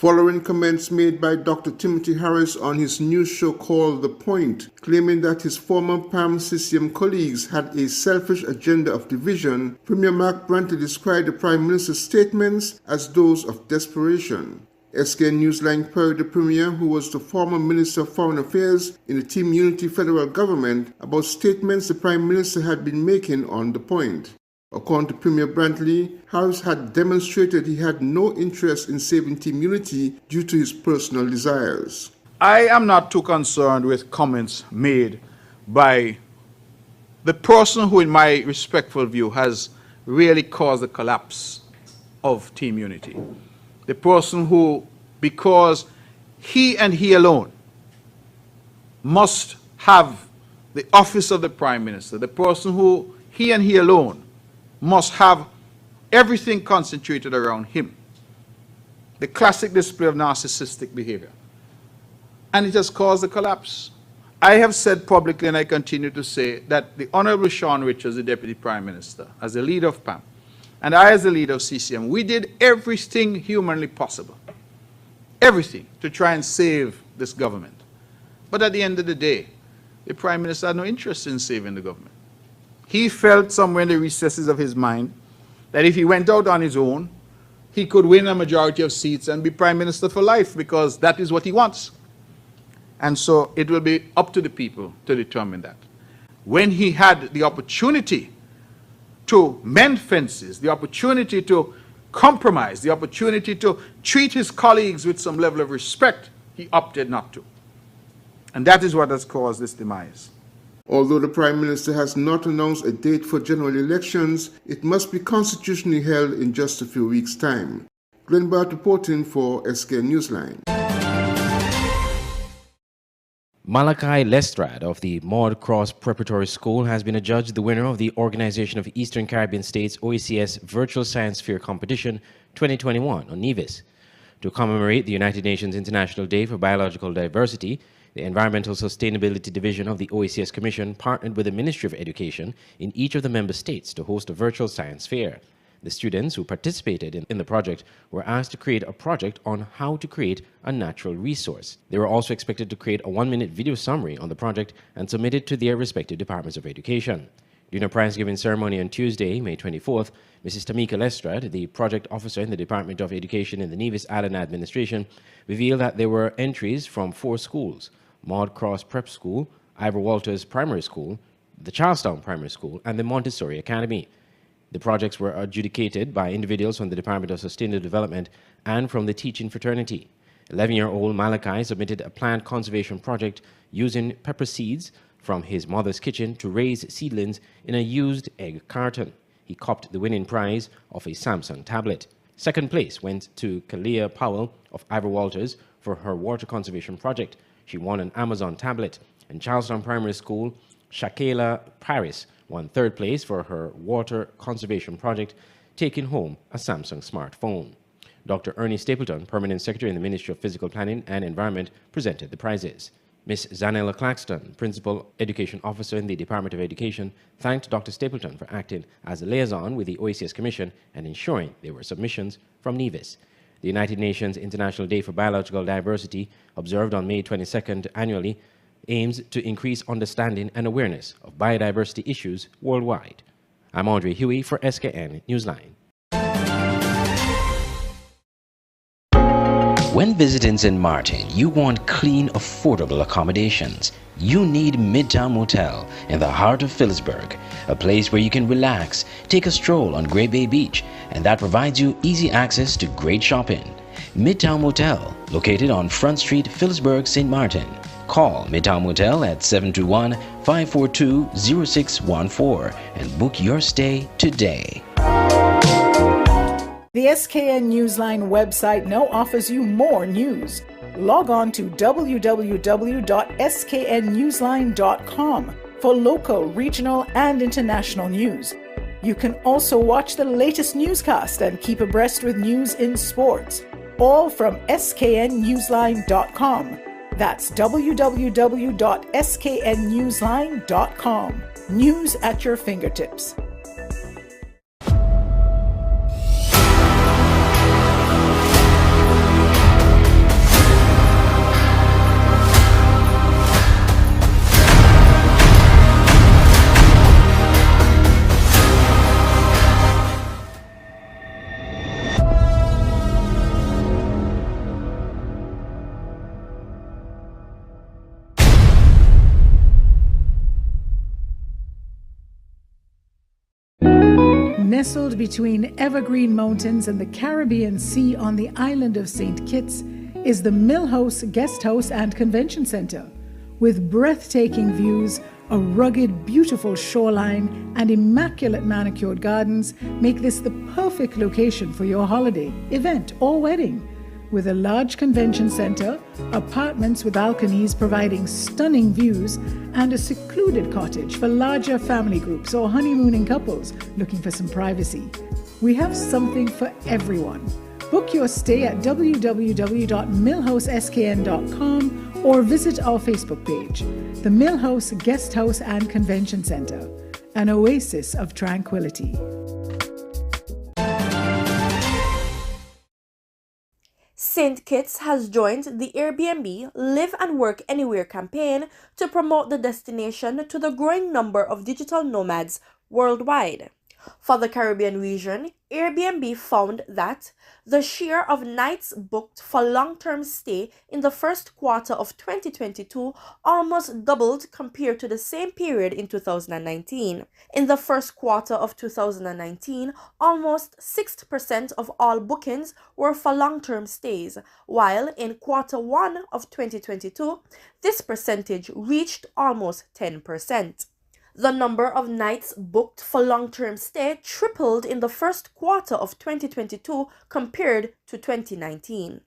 following comments made by Dr. Timothy Harris on his news show called The Point, claiming that his former PAM CCM colleagues had a selfish agenda of division, Premier Mark Brantley described the Prime Minister's statements as those of desperation. Skn Newsline queried the Premier, who was the former Minister of Foreign Affairs in the Team Unity federal government, about statements the Prime Minister had been making on The Point. According to Premier Brantley, Harris had demonstrated he had no interest in saving Team Unity due to his personal desires. I am not too concerned with comments made by the person who, in my respectful view, has really caused the collapse of Team Unity. The person who, because he and he alone must have the office of the Prime Minister, the person who, he and he alone, must have everything concentrated around him. The classic display of narcissistic behavior. And it has caused a collapse. I have said publicly, and I continue to say, that the Honorable Sean Richards, the Deputy Prime Minister, as the leader of PAM, and I as the leader of CCM, we did everything humanly possible, everything, to try and save this government. But at the end of the day, the Prime Minister had no interest in saving the government. He felt somewhere in the recesses of his mind that if he went out on his own, he could win a majority of seats and be Prime Minister for life, because that is what he wants. And so it will be up to the people to determine that. When he had the opportunity to mend fences, the opportunity to compromise, the opportunity to treat his colleagues with some level of respect, he opted not to. And that is what has caused this demise. Although the Prime Minister has not announced a date for general elections, it must be constitutionally held in just a few weeks' time. Glenn Bart reporting for Skn Newsline. Malachi Lestrade of the Maud Cross Preparatory School has been adjudged the winner of the Organization of Eastern Caribbean States OECS Virtual Science Fair Competition 2021 on Nevis. To commemorate the United Nations International Day for Biological Diversity, the Environmental Sustainability Division of the OECS Commission partnered with the Ministry of Education in each of the member states to host a virtual science fair. The students who participated in the project were asked to create a project on how to create a natural resource. They were also expected to create a 1-minute video summary on the project and submit it to their respective departments of education. During a prize-giving ceremony on Tuesday, May 24th, Mrs. Tamika Lestrade, the project officer in the Department of Education in the Nevis Island Administration, revealed that there were entries from 4 schools: Maud Cross Prep School, Ivor Walters Primary School, the Charlestown Primary School, and the Montessori Academy. The projects were adjudicated by individuals from the Department of Sustainable Development and from the teaching fraternity. 11-year-old Malachi submitted a plant conservation project using pepper seeds from his mother's kitchen to raise seedlings in a used egg carton. He copped the winning prize of a Samsung tablet. Second place went to Kalia Powell of Ivor Walters for her water conservation project. She won an Amazon tablet. And Charlestown Primary School, Shakela Paris won 3rd place for her water conservation project, taking home a Samsung smartphone. Dr. Ernie Stapleton, Permanent Secretary in the Ministry of Physical Planning and Environment, presented the prizes. Ms. Zanella Claxton, Principal Education Officer in the Department of Education, thanked Dr. Stapleton for acting as a liaison with the OECS Commission and ensuring there were submissions from Nevis. The United Nations International Day for Biological Diversity, observed on May 22nd annually, aims to increase understanding and awareness of biodiversity issues worldwide. I'm Andre Huey for Skn Newsline. When visiting St. Martin, you want clean, affordable accommodations. You need Midtown Motel in the heart of Phillipsburg, a place where you can relax, take a stroll on Great Bay Beach, and that provides you easy access to great shopping. Midtown Motel, located on Front Street, Phillipsburg, St. Martin. Call Midtown Motel at 721-542-0614 and book your stay today. The Skn Newsline website now offers you more news. Log on to www.sknnewsline.com for local, regional, and international news. You can also watch the latest newscast and keep abreast with news in sports, all from sknnewsline.com. That's www.sknnewsline.com. News at your fingertips. Nestled between evergreen mountains and the Caribbean Sea on the island of St. Kitts is the Mill House Guest House and Convention Center. With breathtaking views, a rugged, beautiful shoreline, and immaculate manicured gardens make this the perfect location for your holiday, event, or wedding. With a large convention center, apartments with balconies providing stunning views, and a secluded cottage for larger family groups or honeymooning couples looking for some privacy. We have something for everyone. Book your stay at www.millhouseskn.com or visit our Facebook page, the Mill House Guest House and Convention Center, an oasis of tranquility. St. Kitts has joined the Airbnb Live and Work Anywhere campaign to promote the destination to the growing number of digital nomads worldwide. For the Caribbean region, Airbnb found that the share of nights booked for long-term stay in the first quarter of 2022 almost doubled compared to the same period in 2019. In the first quarter of 2019, almost 6% of all bookings were for long-term stays, while in quarter 1 of 2022, this percentage reached almost 10%. The number of nights booked for long-term stay tripled in the first quarter of 2022 compared to 2019.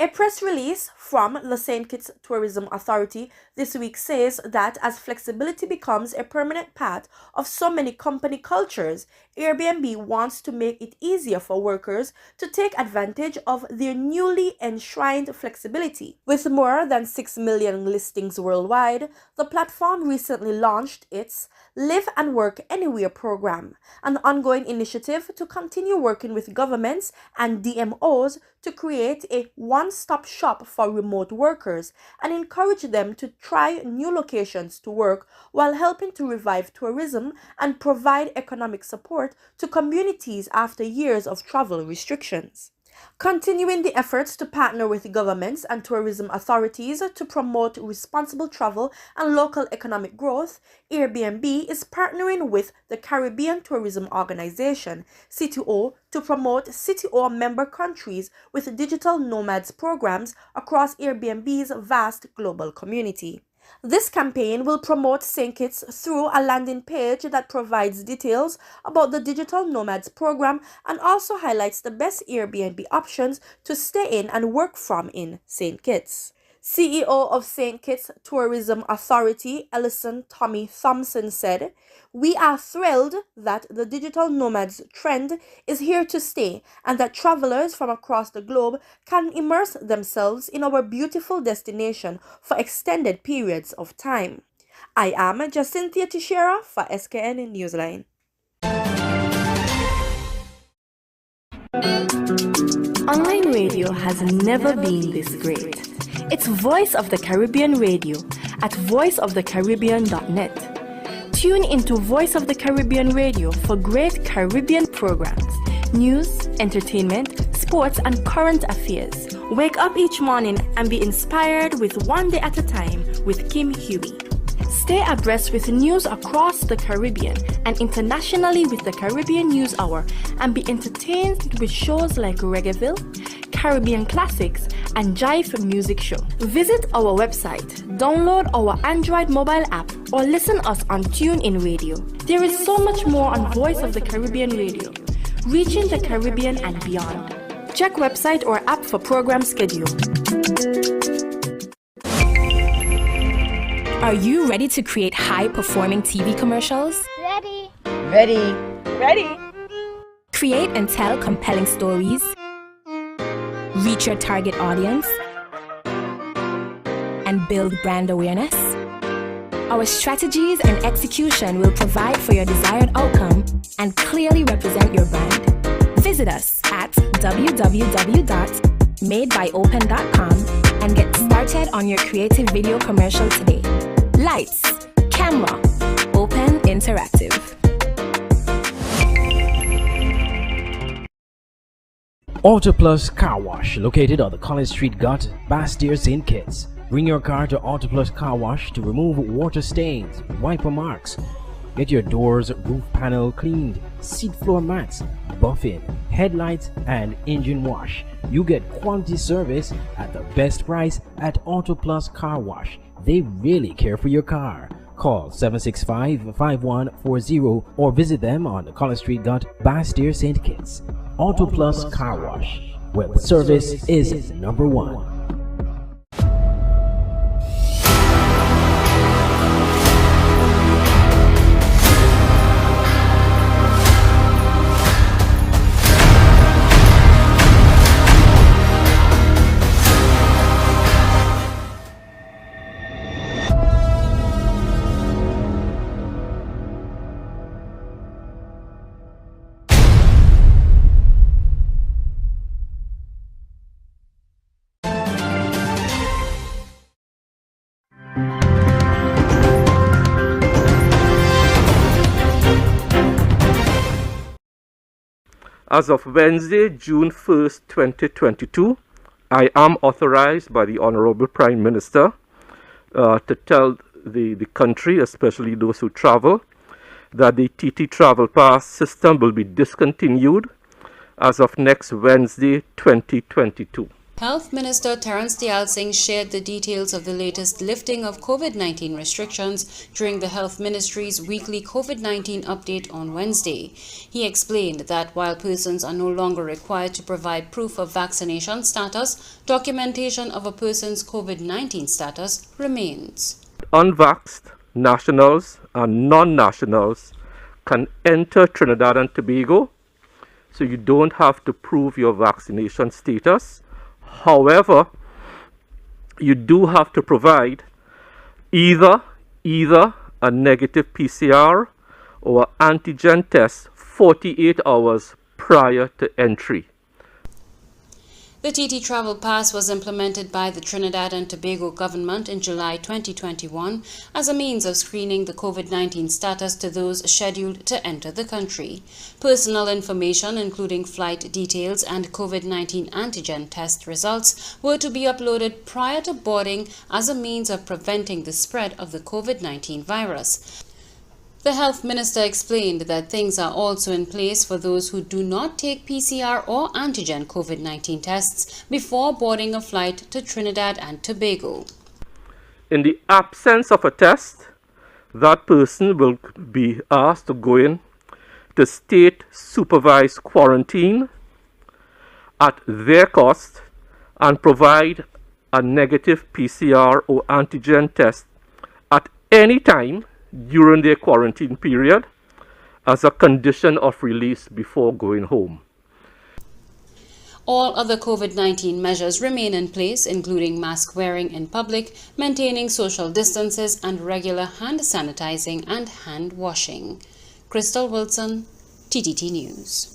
A press release from the St. Kitts Tourism Authority this week says that as flexibility becomes a permanent part of so many company cultures, Airbnb wants to make it easier for workers to take advantage of their newly enshrined flexibility. With more than 6 million listings worldwide, the platform recently launched its Live and Work Anywhere program, an ongoing initiative to continue working with governments and DMOs to create a one-stop shop for remote workers and encourage them to try new locations to work while helping to revive tourism and provide economic support to communities after years of travel restrictions. Continuing the efforts to partner with governments and tourism authorities to promote responsible travel and local economic growth, Airbnb is partnering with the Caribbean Tourism Organization, CTO, to promote CTO member countries with digital nomads programs across Airbnb's vast global community. This campaign will promote St. Kitts through a landing page that provides details about the Digital Nomads program and also highlights the best Airbnb options to stay in and work from in St. Kitts. CEO of St. Kitts Tourism Authority, Ellison Tommy Thompson, said, "We are thrilled that the digital nomads trend is here to stay and that travelers from across the globe can immerse themselves in our beautiful destination for extended periods of time." I am Jacinthia Teixeira for Skn Newsline. Online radio has never been this great. It's Voice of the Caribbean Radio at voiceofthecaribbean.net. Tune into Voice of the Caribbean Radio for great Caribbean programs, news, entertainment, sports, and current affairs. Wake up each morning and be inspired with One Day at a Time with Kim Huey. Stay abreast with news across the Caribbean and internationally with the Caribbean News Hour and be entertained with shows like Reggaeville, Caribbean Classics, and Jive Music Show. Visit our website, download our Android mobile app, or listen us on TuneIn Radio. There is so much more on Voice of the Caribbean Radio, reaching the Caribbean and beyond. Check website or app for program schedule. Are you ready to create high-performing TV commercials? Ready. Ready. Ready. Create and tell compelling stories. Reach your target audience. And build brand awareness. Our strategies and execution will provide for your desired outcome and clearly represent your brand. Visit us at www.madebyopen.com and get started on your creative video commercial today. Lights, camera, Open Interactive. Auto Plus Car Wash, located on the College Street Gut, Bastyr, St. Kitts. Bring your car to Auto Plus Car Wash to remove water stains, wiper marks, Get your doors, roof panel cleaned, seat floor mats, buffing, headlights, and engine wash. You get quality service at the best price at Auto Plus Car Wash. They really care for your car. Call 765-5140 or visit them on College Street, Bastyr, St. Kitts. Auto Plus Car Wash, where the service is number one. As of Wednesday, June 1st, 2022, I am authorized by the Honorable Prime Minister to tell the country, especially those who travel, that the TT Travel Pass system will be discontinued as of next Wednesday, 2022. Health Minister Terence Dayal Singh shared the details of the latest lifting of COVID-19 restrictions during the Health Ministry's weekly COVID-19 update on Wednesday. He explained that while persons are no longer required to provide proof of vaccination status, documentation of a person's COVID-19 status remains. Unvaxxed nationals and non-nationals can enter Trinidad and Tobago, so you don't have to prove your vaccination status. However, you do have to provide either a negative PCR or antigen test 48 hours prior to entry. The TT Travel Pass was implemented by the Trinidad and Tobago government in July 2021 as a means of screening the COVID-19 status to those scheduled to enter the country. Personal information, including flight details and COVID-19 antigen test results, were to be uploaded prior to boarding as a means of preventing the spread of the COVID-19 virus. The Health Minister explained that things are also in place for those who do not take PCR or antigen COVID-19 tests before boarding a flight to Trinidad and Tobago. In the absence of a test, that person will be asked to go in to state supervised quarantine at their cost and provide a negative PCR or antigen test at any time during their quarantine period as a condition of release before going home. All other COVID-19 measures remain in place, including mask wearing in public, maintaining social distances, and regular hand sanitizing and hand washing. Crystal Wilson, TTT News.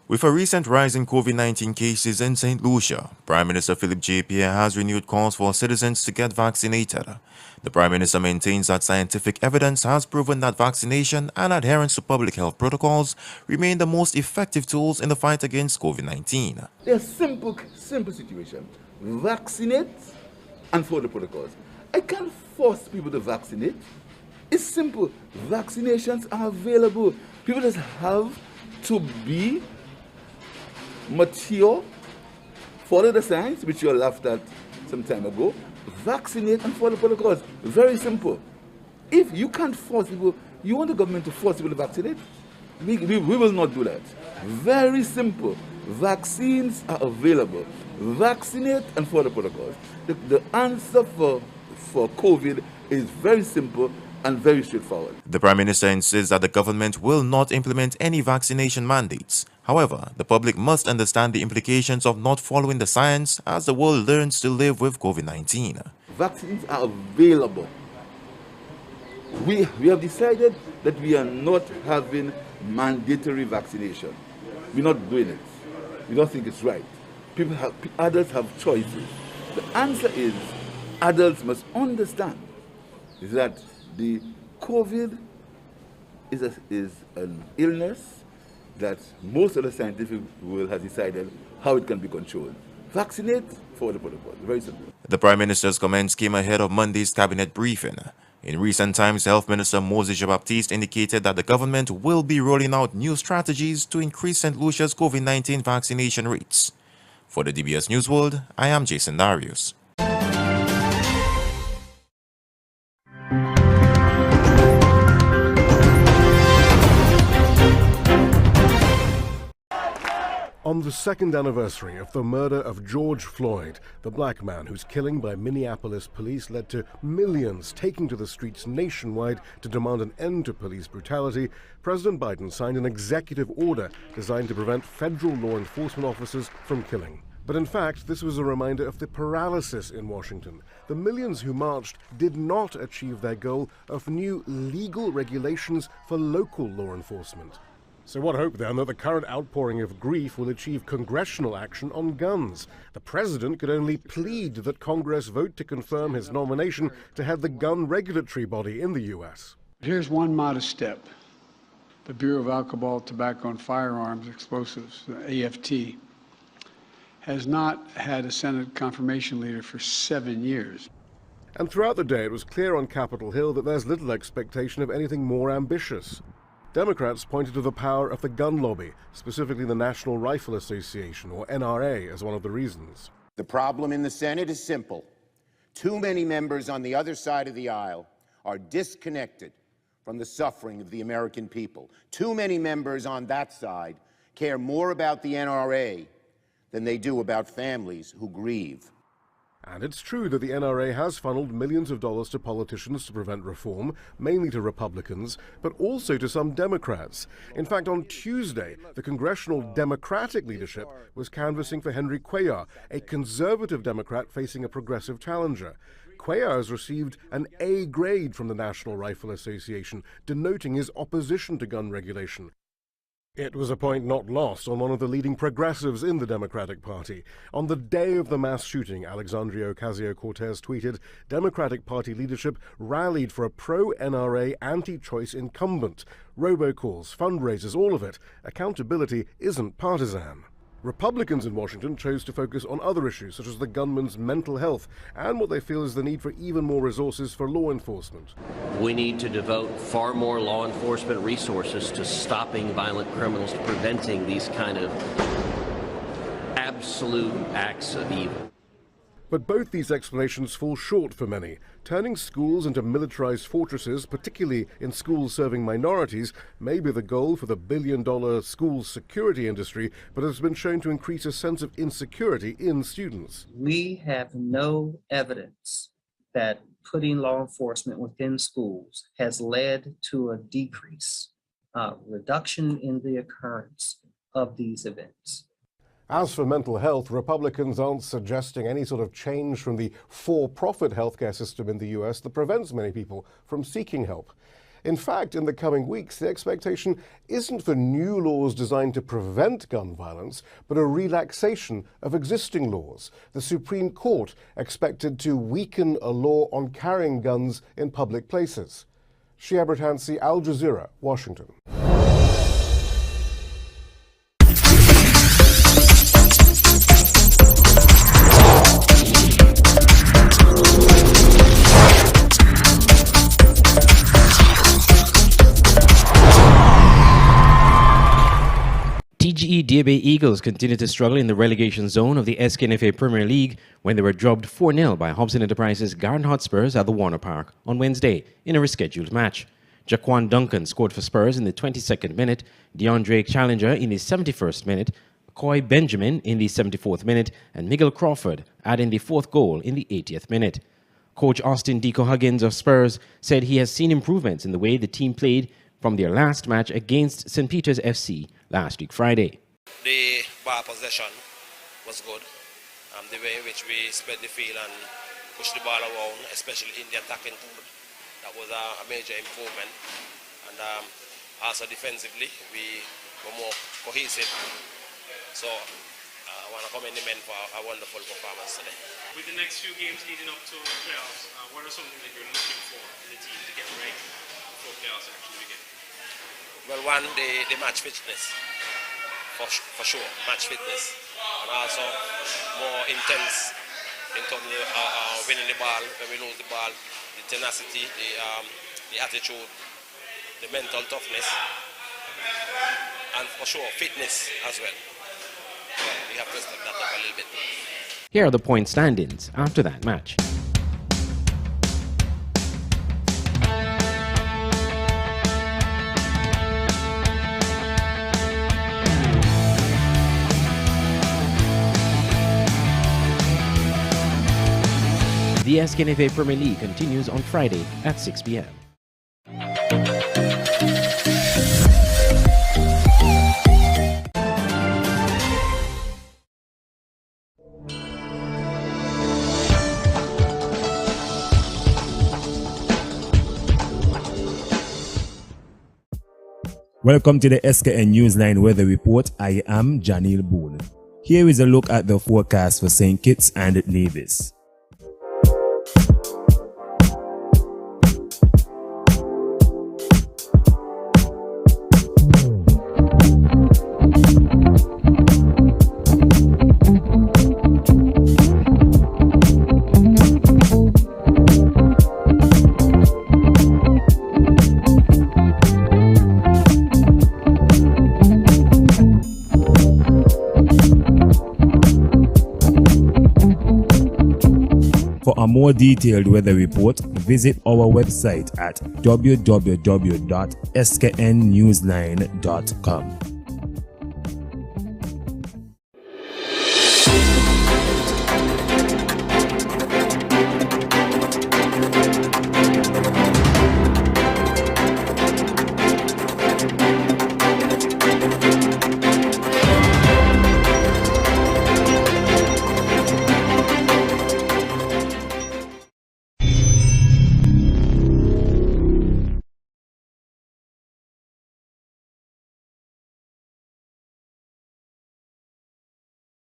With a recent rise in COVID-19 cases in St. Lucia, Prime Minister Philip J. Pierre has renewed calls for citizens to get vaccinated. The Prime Minister maintains that scientific evidence has proven that vaccination and adherence to public health protocols remain the most effective tools in the fight against COVID-19. There's simple situation. Vaccinate and follow the protocols. I can't force people to vaccinate. It's simple. Vaccinations are available. People just have to be mature, follow the science, which you laughed at some time ago, vaccinate and follow protocols. Very simple. If you can't force people, you want the government to force people to vaccinate? We will not do that. Very simple. Vaccines are available. Vaccinate and follow protocols. The answer for COVID is very simple and very straightforward. The Prime Minister insists that the government will not implement any vaccination mandates. However, the public must understand the implications of not following the science as the world learns to live with COVID-19. Vaccines are available. We have decided that we are not having mandatory vaccination. We're not doing it. We don't think it's right. Adults have choices. The answer is adults must understand that the COVID is an illness that most of the scientific world has decided how it can be controlled. Vaccinate, follow the protocol. Very simple. The Prime Minister's comments came ahead of Monday's cabinet briefing. In recent times, Health Minister Moses Jean-Baptiste indicated that the government will be rolling out new strategies to increase St. Lucia's COVID-19 vaccination rates. For the DBS News World, I am Jason Darius. On the second anniversary of the murder of George Floyd, the black man whose killing by Minneapolis police led to millions taking to the streets nationwide to demand an end to police brutality, President Biden signed an executive order designed to prevent federal law enforcement officers from killing. But in fact, this was a reminder of the paralysis in Washington. The millions who marched did not achieve their goal of new legal regulations for local law enforcement. So what hope then that the current outpouring of grief will achieve congressional action on guns? The president could only plead that Congress vote to confirm his nomination to head the gun regulatory body in the U.S. Here's one modest step. The Bureau of Alcohol, Tobacco and Firearms Explosives, the AFT, has not had a Senate confirmation leader for 7 years. And throughout the day it was clear on Capitol Hill that there's little expectation of anything more ambitious. Democrats pointed to the power of the gun lobby, specifically the National Rifle Association, or NRA, as one of the reasons. The problem in the Senate is simple. Too many members on the other side of the aisle are disconnected from the suffering of the American people. Too many members on that side care more about the NRA than they do about families who grieve. And it's true that the NRA has funneled millions of dollars to politicians to prevent reform, mainly to Republicans, but also to some Democrats. In fact, on Tuesday, the congressional Democratic leadership was canvassing for Henry Cuellar, a conservative Democrat facing a progressive challenger. Cuellar has received an A grade from the National Rifle Association, denoting his opposition to gun regulation. It was a point not lost on one of the leading progressives in the Democratic Party. On the day of the mass shooting, Alexandria Ocasio-Cortez tweeted, Democratic Party leadership rallied for a pro-NRA anti-choice incumbent. Robocalls, fundraisers, all of it. Accountability isn't partisan. Republicans in Washington chose to focus on other issues, such as the gunman's mental health and what they feel is the need for even more resources for law enforcement. We need to devote far more law enforcement resources to stopping violent criminals, to preventing these kind of absolute acts of evil. But both these explanations fall short for many. Turning schools into militarized fortresses, particularly in schools serving minorities, may be the goal for the billion-dollar school security industry, but has been shown to increase a sense of insecurity in students. We have no evidence that putting law enforcement within schools has led to a decrease, reduction in the occurrence of these events. As for mental health, Republicans aren't suggesting any sort of change from the for-profit healthcare system in the U.S. that prevents many people from seeking help. In fact, in the coming weeks, the expectation isn't for new laws designed to prevent gun violence, but a relaxation of existing laws. The Supreme Court expected to weaken a law on carrying guns in public places. Shia Bertansi, Al Jazeera, Washington. TGE Diabe Eagles continued to struggle in the relegation zone of the SKNFA Premier League when they were drubbed 4-0 by Hobson Enterprises Garden Hotspurs at the Warner Park on Wednesday in a rescheduled match. Jaquan Duncan scored for Spurs in the 22nd minute, DeAndre Challenger in the 71st minute, Coy Benjamin in the 74th minute, and Miguel Crawford adding the fourth goal in the 80th minute. Coach Austin Deco Huggins of Spurs said he has seen improvements in the way the team played from their last match against St. Peter's FC last week Friday. The ball possession was good. The way in which we spread the field and pushed the ball around, especially in the attacking third, that was a major improvement. And also defensively, we were more cohesive. So I want to commend the men for a wonderful performance today. With the next few games leading up to the playoffs, what are some things that you're looking for in the team to get right before playoffs actually begin? Well, one, the match fitness, for sure, match fitness, and also more intense in terms of winning the ball, when we lose the ball, the tenacity, the attitude, the mental toughness, and for sure fitness as well. We have to step that up a little bit. Here are the point standings after that match. The Skn Premier League continues on Friday at 6 p.m. Welcome to the Skn Newsline Weather Report. I am Janil Boone. Here is a look at the forecast for St. Kitts and Nevis. For a more detailed weather report, visit our website at www.sknnewsline.com.